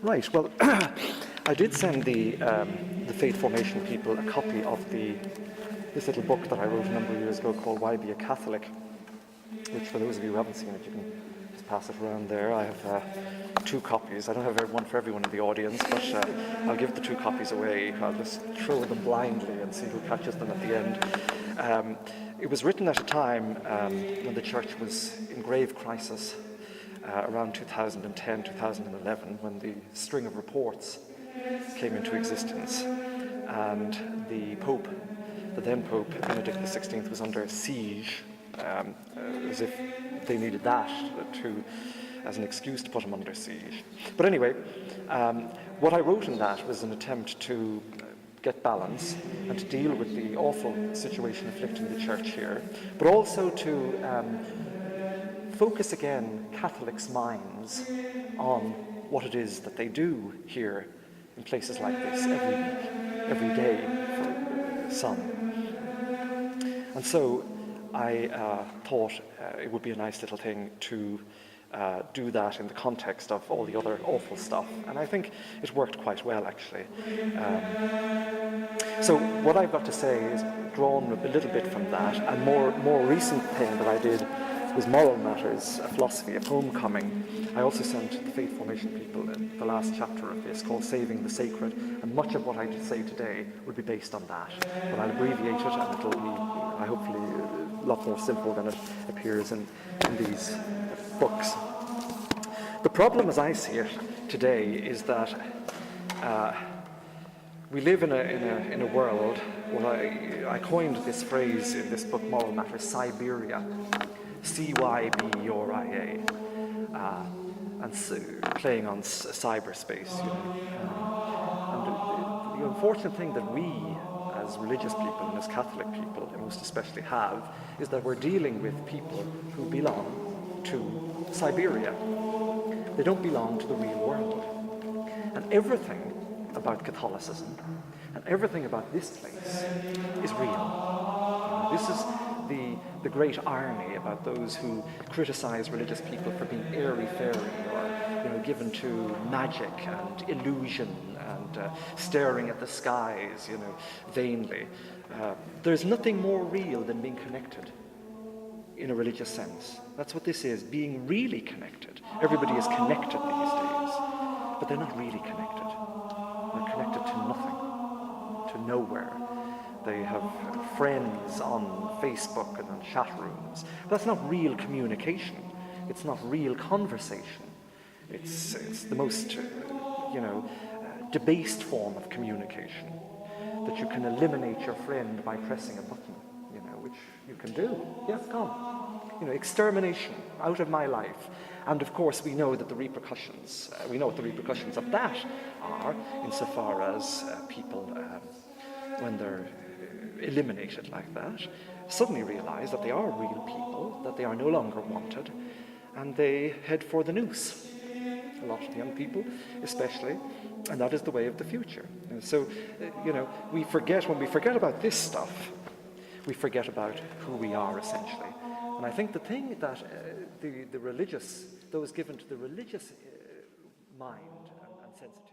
Right, well, I did send the faith formation people a copy of this little book that I wrote a number of years ago called Why Be a Catholic, which for those of you who haven't seen it, you can just pass it around there. I have 2 copies. I don't have one for everyone in the audience, but I'll give the 2 copies away. I'll just throw them blindly and see who catches them at the end. It was written at a time when the church was in grave crisis, around 2010, 2011, when the string of reports came into existence, and the Pope, the then Pope, Benedict XVI, was under siege, as if they needed that as an excuse to put him under siege. But anyway, what I wrote in that was an attempt to get balance and to deal with the awful situation afflicting the church here, but also to focus again Catholics' minds on what it is that they do here in places like this every week, every day for some. And so I thought it would be a nice little thing to do that in the context of all the other awful stuff. And I think it worked quite well, actually. So what I've got to say is drawn a little bit from that. And more recent thing that I did was Moral Matters, a philosophy of homecoming. I also sent the faith formation people the last chapter of this called Saving the Sacred, and much of what I say today will be based on that. But I'll abbreviate it, and it'll be hopefully a lot more simple than it appears in these books. The problem as I see it today is that we live in a world, well, I coined this phrase in this book, Moral Matters, Cyberia, Cyberia, and playing on cyberspace. And the unfortunate thing that we, as religious people and as Catholic people, most especially have, is that we're dealing with people who belong to Cyberia. They don't belong to the real world. And everything about Catholicism and everything about this place is real. This is the great irony about those who criticize religious people for being airy-fairy or given to magic and illusion and staring at the skies, vainly. There's nothing more real than being connected in a religious sense. That's what this is, being really connected. Everybody is connected these days, but they're not really connected. They're connected to nothing, to nowhere. They have friends on Facebook and on chat rooms. But that's not real communication. It's not real conversation. It's the most, debased form of communication, that you can eliminate your friend by pressing a button, which you can do. Yes, come. Extermination out of my life. And of course, we know that the repercussions, we know what the repercussions of that are, insofar as people, when they're eliminated like that, suddenly realize that they are real people, that they are no longer wanted, and they head for the noose. A lot of young people, especially, and that is the way of the future. And so, we forget, when we forget about this stuff, we forget about who we are, essentially. And I think the thing that the religious, those given to the religious mind and sensitivity,